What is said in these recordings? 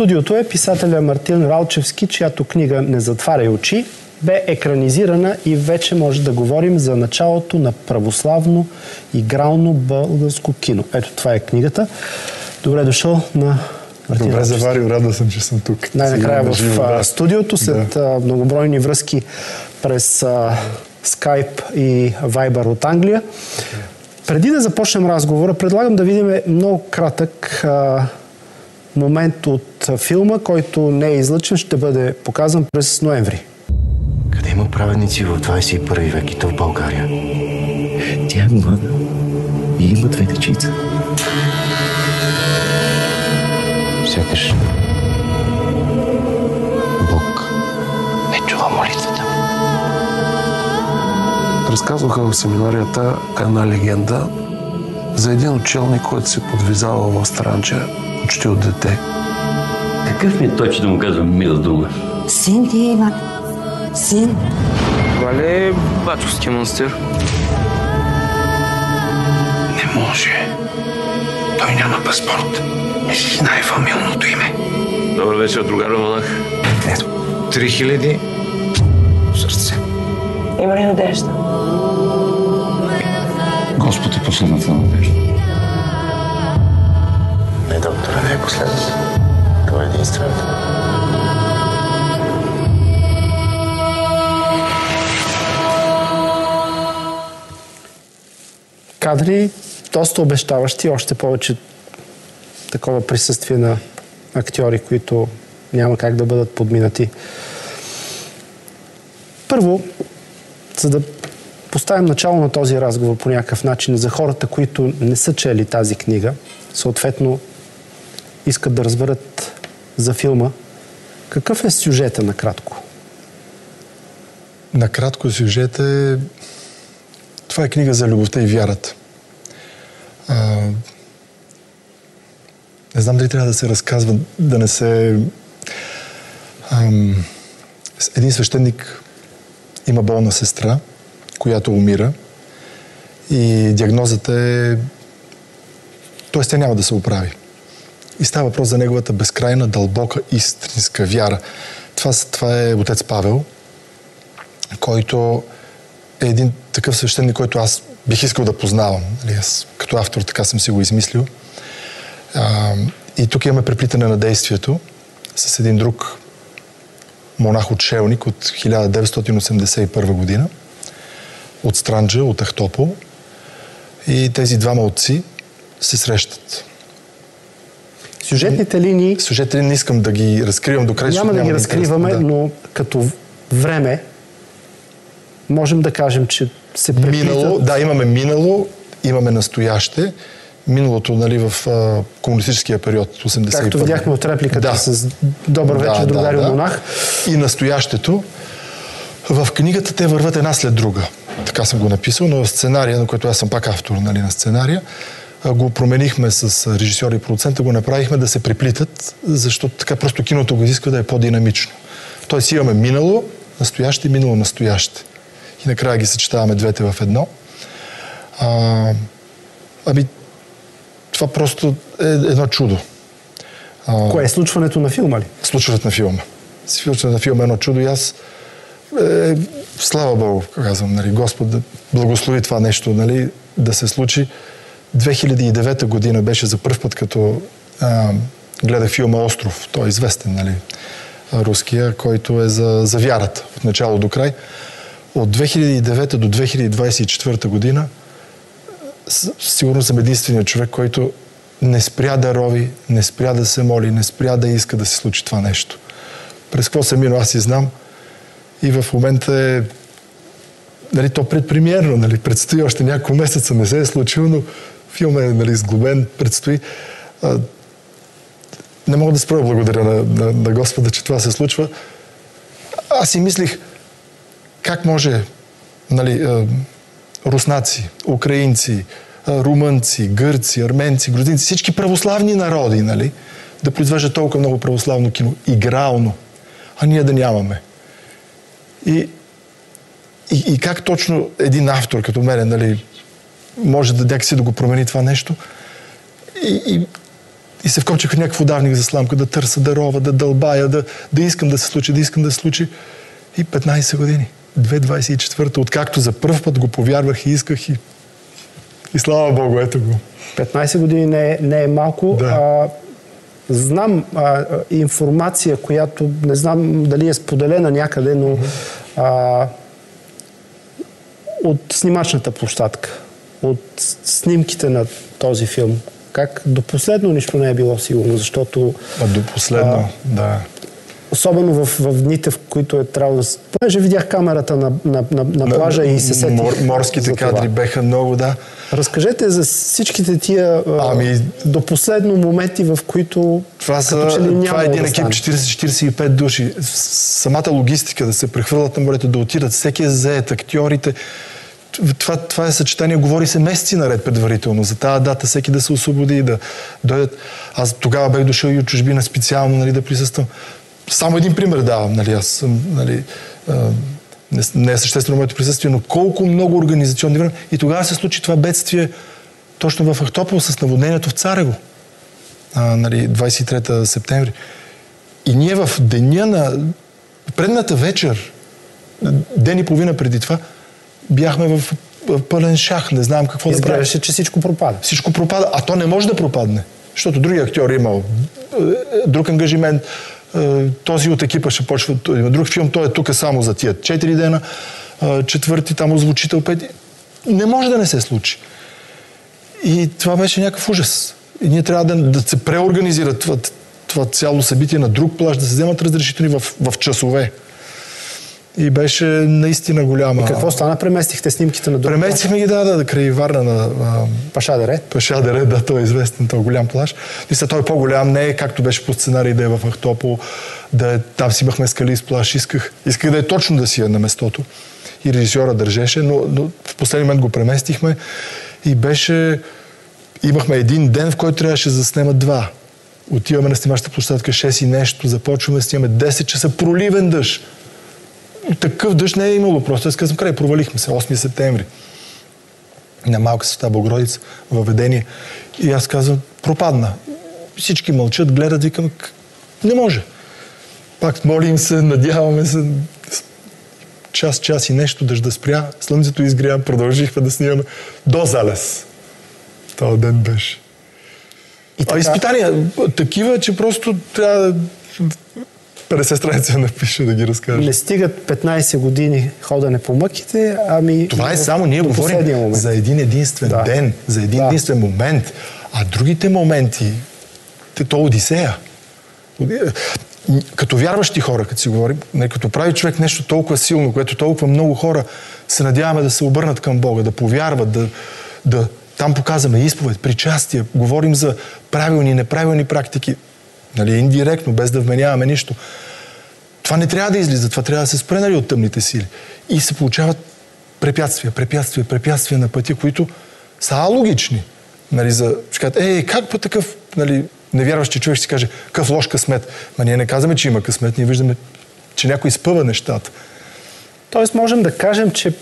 студиото е писателя Мартин Ралчевски, чиято книга "Не затваряй очи" бе екранизирана и вече може да говорим за началото на православно игрално българско кино. Ето, това е книгата. Добре дошъл на Мартин. Добре заварил, радва съм, че съм тук. Най-накрая в студиото, след многобройни връзки през Skype и Viber от Англия. Преди да започнем разговора, предлагам да видим много кратък момент от филма, който не е излъчен, ще бъде показан през ноември. Къде има праведници в 21 век и то в България? Тя е млада и има две дечица. Сякаш Бог не чува молитвата. Разказваха в семинарията една легенда за един учелник, който се подвизава в Странджа, почти от дете. Какъв ми е той, че да му казвам мила дума? Син ти, Иван. Син. Това ли е Бачовски манастир? Не може. Той няма паспорт. Не си знае фамилното име. Добър вечер, другаря монах. Ето, 3000 сърце. Има ли надежда? Господ е последната надежда. Не, доктора, не е последната. Това е единствената. Кадри доста обещаващи, още повече такова присъствие на актьори, които няма как да бъдат подминати. Първо, за да поставим начало на този разговор по някакъв начин за хората, които не са чели тази книга, съответно искат да разберат за филма, какъв е сюжета накратко? Накратко сюжет е... Това е книга за любовта и вярата. Не знам дали трябва да се разказва, да не се... Един свещеник има болна сестра, която умира и диагнозата е... Тоест, тя няма да се оправи. И става въпрос за неговата безкрайна, дълбока, истинска вяра. Това е отец Павел, който е един такъв свещеник, който аз бих искал да познавам. Аз, като автор, така съм си го измислил. И тук имаме преплитане на действието с един друг монах-отшелник от 1981 година, от Странджа, от Ахтопол. И тези двама отци се срещат. Сюжетните линии... Сюжетните линии не искам да ги разкривам до край. Няма да ги разкриваме, но като време можем да кажем, че се преплитат... Минало, да, имаме минало, имаме настояще. Миналото, нали, в комунистическия период, 81. Както видяхме от репликата с "Добър вечер, другари монах". И настоящето. В книгата те върват една след друга. Така съм го написал, но в сценария, на който аз съм пак автор, нали, на сценария, го променихме с режисьор и продуцента, го направихме да се преплитат, защото така просто киното го изисква да е по-динамично. Тоест имаме минало, настояще и минало, настояще. И накрая ги съчетаваме двете в едно. Това просто е едно чудо. Кое е случването на филма ли? Случването на филма. Случването на филма е едно чудо и аз слава Богу, казвам, нали, Господ да благослови това нещо, нали, да се случи. 2009 година беше за пръв път, като гледах филма "Остров". Той е известен, нали, руския, който е за вярата от начало до край. От 2009 до 2024 година сигурно съм единственият човек, който не спря да рови, не спря да се моли, не спря да иска да се случи това нещо. През какво съм минал, аз и знам. И в момента е... Нали, то предпремиерно, нали, предстои още няколко месеца, не се е случило, но филмът е, нали, сглобен, предстои. Не мога да спра благодаря на Господа, че това се случва. Аз си мислих, как може, нали, руснаци, украинци, румънци, гърци, арменци, грузинци, всички православни народи, нали, да произвеждат толкова много православно кино, игрално, а ние да нямаме. И как точно един автор като мен, нали, може да някакси да го промени това нещо. И И се вкопчих в някакъв удавник за сламка, да търся, да рова, да дълбая, да искам да се случи, да искам да се случи. И 15 години. 2024-та, откакто за първ път го повярвах и исках и слава Богу, ето го. 15 години не е малко. Да. Знам информация, която не знам дали е споделена някъде, но от снимачната площадка, от снимките на този филм, как до последно нищо не е било сигурно, защото... До последно, да. Особено в дните, в които е трябвало да... Понеже видях камерата на плажа и се сетих. Морските кадри беха много, да. Разкажете за всичките тия до последно моменти, в които това е един екип 40-45 души. Самата логистика да се прехвърлят на морето, да отидат, всеки е заед, актьорите. Това е съчетание, говори се месеци наред предварително. За тази дата всеки да се освободи и да дойдат. Аз тогава бях дошъл и от чужбина специално, да присъствам. Само един пример давам, аз съм, не е съществено моето присъствие, но колко много организационни време. И тогава се случи това бедствие точно в Ахтопол с наводнението в Царево. 23 септември. И ние в деня на предната вечер, ден и половина преди това, бяхме в пълен шах. Не знаем какво да правим. Изглеждаше, че всичко пропада. Всичко пропада, а то не може да пропадне. Защото другия актьор е имал друг ангажимент. Този от екипа ще почва друг филм, той е тук само за тия 4 дена, четвърти там озвучител, 5. Не може да не се случи. И това беше някакъв ужас. И ние трябва да се преорганизира това цяло събитие на друг плаж, да се вземат разрешителни в часове. И беше наистина голяма... И какво стана? Преместихте снимките на друг плаж? Преместихме ги, край Варна на... Пашадере? Пашадере, да, той е известен, той е голям плаж. Мисля, той е по-голям, не е както беше по сценарий да е в Ахтопол, там си имахме скалист плаж, исках да е точно да си е на местото. И режисьора държеше, но в последния момент го преместихме и имахме един ден, в който трябваше да заснемат 2. Отиваме на снимачната площадка 6 и нещо, започваме да снимаме 10 часа, проливен дъжд. Такъв дъжд не е имало, просто аз казвам, провалихме се, 8 септември. На Малка Света Богородица, въведение. И аз казвам, пропадна. Всички мълчат, гледат, викам, не може. Пак молим се, надяваме се, час и нещо, дъжда спря, слънцето изгря, продължихме да снимаме до залез. Това ден беше. Изпитания такива, че просто трябва да 50 страница напиша да ги разкажа. Не стигат 15 години ходене по мъките, ами... Това е само, ние говорим за един единствен ден, за един единствен момент. А другите моменти, то Одисея. Като вярващи хора, като си говорим, като прави човек нещо толкова силно, което толкова много хора се надяваме да се обърнат към Бога, да повярват, да там показваме изповед, причастие, говорим за правилни и неправилни практики, индиректно, без да вменяваме нищо. Това не трябва да излиза, това трябва да се спре от тъмните сили. И се получават препятствия на пътя, които са алогични. Ще кажат, как по такъв невярващи човек ще си каже, какъв лош късмет. Ние не казваме, че има късмет, ние виждаме, че някой спъва нещата. Тоест можем да кажем, че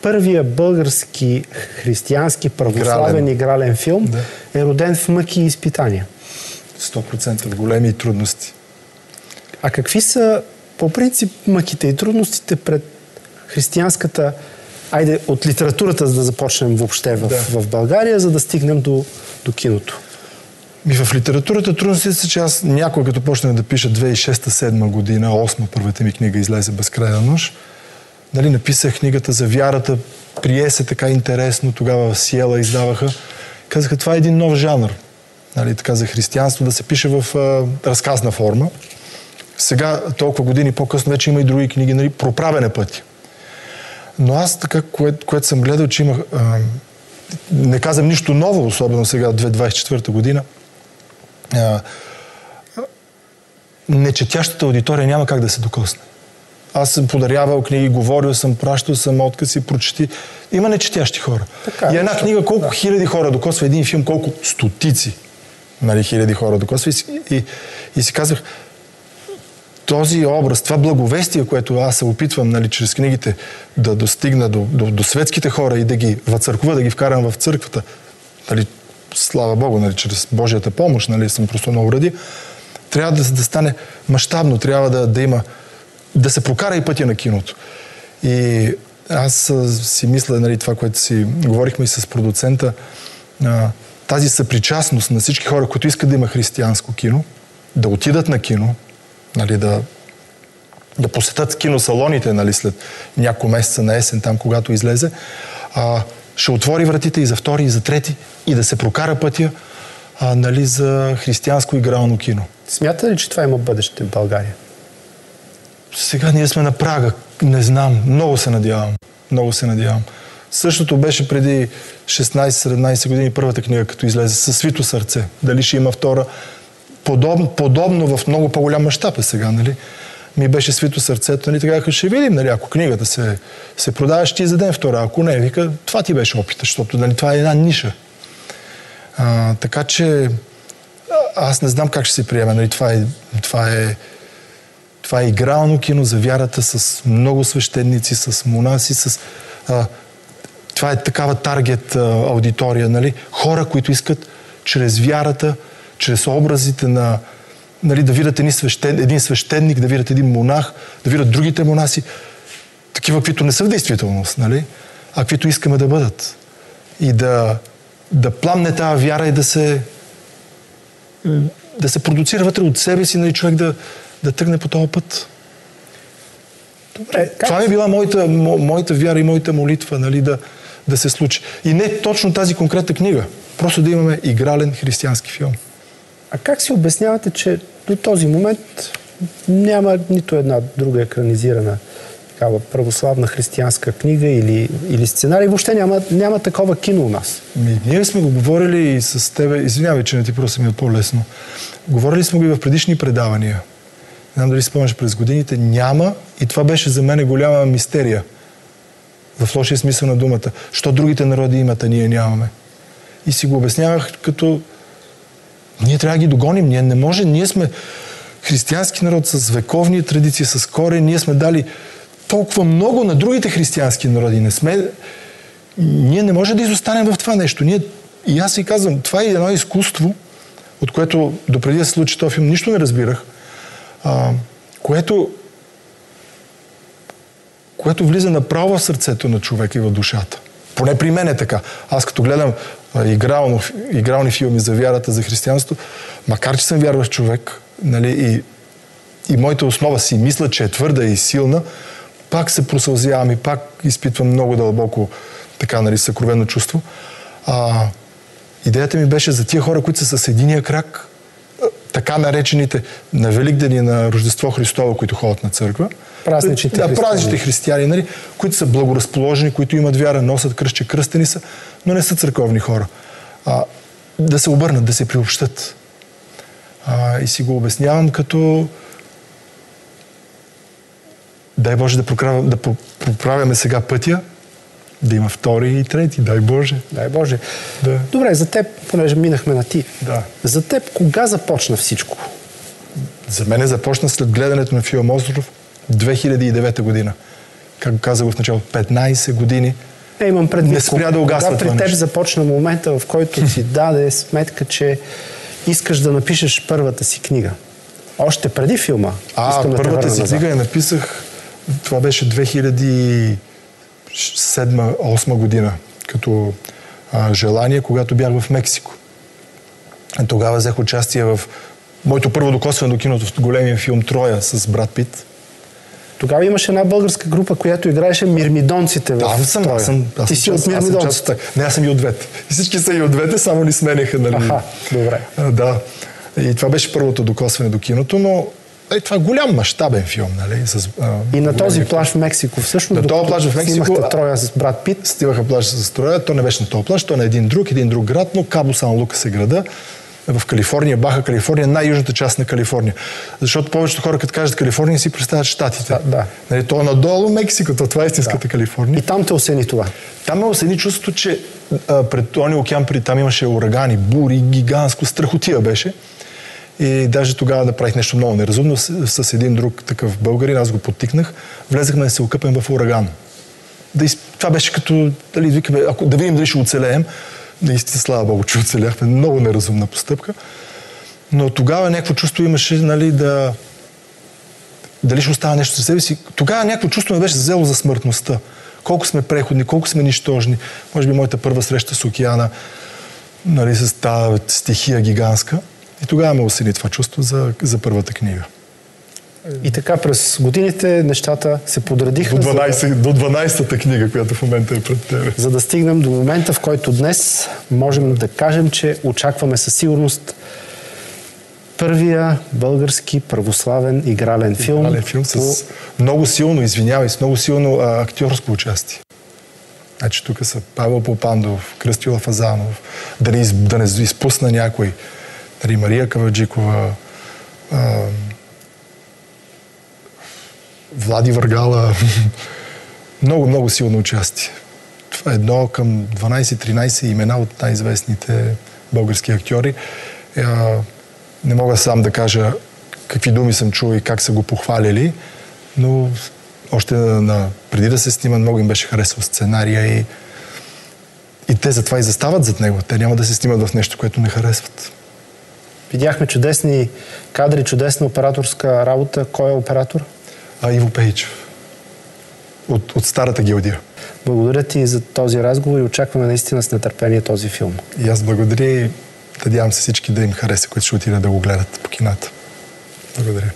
първия български християнски православен игрален филм е роден в мъки и изпитания. 100% в големи трудности. А какви са по принцип мъките и трудностите пред християнската, от литературата, за да започнем въобще в България, за да стигнем до киното? В литературата трудностите са, че аз някой като почнах да пиша 2006-2007 година, 8 първата ми книга излезе Безкрайна нощ, написах книгата за вярата, прие се така интересно, тогава в Сиела издаваха. Казаха, това е един нов жанр. Така за християнство, да се пише в разказна форма. Сега, толкова години по-късно, вече има и други книги, проправене пъти. Но аз така, което съм гледал, че имах... не казвам нищо ново, особено сега, 2024 година. Нечетящата аудитория няма как да се докосне. Аз съм подарявал книги, говорил съм, пращал съм откъси, прочети. Има нечетящи хора. И една книга, колко хиляди хора докосва, един филм, колко стотици хиляди хора докосва. И си казах, този образ, това благовестие, което аз се опитвам чрез книгите да достигна до светските хора и да ги въцъркува, да ги вкарам в църквата, слава Богу, нали, чрез Божията помощ, нали, съм просто много ради, трябва да стане мащабно, трябва да има, да се прокара и пътя на киното. И аз си мисля, нали, това, което си говорихме и с продуцента, тази съпричастност на всички хора, които искат да има християнско кино, да отидат на кино, нали, да посетят киносалоните, нали, след няколко месеца на есен, там когато излезе, ще отвори вратите и за втори, и за трети, и да се прокара пътя, нали, за християнско игрално кино. Смята ли, че това има бъдеще в България? Сега ние сме на прага. Не знам. Много се надявам. Много се надявам. Същото беше преди 16-17 години първата книга, като излезе, със свито сърце. Дали ще има втора? Подобно в много по-голям мащаб е сега, нали? Ми беше свито сърцето, нали? Така ще видим, нали? Ако книгата се продава, ще ти издадем втора. Ако не, вика, това ти беше опита, защото, нали, това е една ниша. Така че аз не знам как ще се приеме, нали? Това е игрално кино за вярата с много свещеници, с монаси, това е такава таргет аудитория, нали? Хора, които искат чрез вярата, чрез образите на, нали, да видят един свещеник, да видят един монах, да видят другите монаси, такива, които не са в действителност, нали? А каквито искаме да бъдат. И да пламне тази вяра и да се продуцира вътре от себе си, нали, човек да тръгне по този път. Добре, това ми била моята вяра и моята молитва, нали, да се случи. И не точно тази конкретна книга, просто да имаме игрален християнски филм. А как си обяснявате, че до този момент няма нито една друга екранизирана такава православна християнска книга или сценарий? Въобще няма такова кино у нас. Ние сме го говорили и с тебе, извинявай, че не ти просто ми е по-лесно. Говорили сме го и в предишни предавания. Не знам дали спомняш през годините. Няма, и това беше за мен голяма мистерия. В лошия смисъл на думата. Що другите народи имат, а ние нямаме. И си го обяснявах като ние трябва да ги догоним. Ние не може. Ние сме християнски народ с вековни традиции, с корен. Ние сме дали толкова много на другите християнски народи. Ние не може да изостанем в това нещо. И аз си казвам, това е едно изкуство, от което допреди да се случи този филм нищо не разбирах, което влиза направо в сърцето на човека и в душата. Поне при мен е така. Аз като гледам игрални филми за вярата, за християнство, макар че съм вярващ човек, нали, и моята основа си мисля, че е твърда и силна, пак се просълзявам и пак изпитвам много дълбоко така, нали, съкровено чувство. Идеята ми беше за тия хора, които са с единия крак, така наречените на Великден и на Рождество Христово, които ходят на църква. Празничните християни, нали, които са благоразположени, които имат вяра, носят кръст, че кръстени са, но не са църковни хора. Да се обърнат, да се приобщат. И си го обяснявам като дай Боже да поправяме сега пътя, да има втори и трети, дай Боже. Дай Боже. Да. Добре, за теб, понеже минахме на ти. Да. За теб кога започна всичко? За мен започна след гледането на филм Остров 2009 година. Както казах в началото, 15 години. Имам предвид, не спря да угасва това при теб нещо. започна момента, в който си даде сметка, че искаш да напишеш първата си книга. Още преди филма. Първата си книга я написах, това беше 2007-2008 година, като желание, когато бях в Мексико. Тогава взех участие в моето първо докосване до киното в големия филм Троя с Брат Пит. Тогава имаше една българска група, която играеше Мирмидонците в Троя. Ти си от Мирмидонците. Не, аз съм и от двете. И всички са и от двете, само ни сменяха. Нали? Добре. Да. И това беше първото докосване до киното, но това е голям мащабен филм, нали? И на този плаж в Мексико, всъщност, на този плаж в Мексико снимахте Троя с Брат Пит. Снимаха плаж с Троя, то не беше на този плаж, то на един друг град, но Кабо Сан Лукас е града. В Калифорния, Баха Калифорния, най-южната част на Калифорния. Защото повечето хора, като кажат Калифорния, си представят щатите. Да. Нали, то е надолу Мексико, това е истинската Калифорния. И там те осени това? Там ме осени чувството, че пред този океан, там имаше урагани, бури, гигантско, страхотия беше. И даже тогава да правих нещо много неразумно с един друг такъв българин, аз го подтикнах, влезахме да се окъпем в ураган. Това беше като, да видим дали ще оцелеем. Наистина, слава Богу, че оцеляхме. Много неразумна постъпка. Но тогава някакво чувство имаше, нали, дали ще остава нещо за себе си. Тогава някакво чувство ме беше взело за смъртността. Колко сме преходни, колко сме нищожни. Може би моята първа среща с океана, нали, с тази стихия гигантска. И тогава ме осени това чувство за първата книга. И така през годините нещата се подредиха. До 12-та книга, която в момента е пред тебе. За да стигнем до момента, в който днес можем да кажем, че очакваме със сигурност първия български православен игрален филм. Игрален филм с много силно актьорско участие. Значи тук са Павел Попандов, Кръстю Лафазанов, да не изпусна някой. Нали, Мария Каваджикова, Влади Въргала. Много силно участие. Това е едно към 12-13 имена от най-известните български актьори. Не мога сам да кажа какви думи съм чул и как са го похвалили, но още преди да се снима, много им беше харесал сценария и те затова и застават зад него. Те няма да се снимат в нещо, което не харесват. Видяхме чудесни кадри, чудесна операторска работа. Кой е оператор? Иво Пейчев. От старата гилдия. Благодаря ти за този разговор и очакваме наистина с нетърпение този филм. И аз благодаря и надявам се всички да им хареса, които ще отидат да го гледат по кината. Благодаря.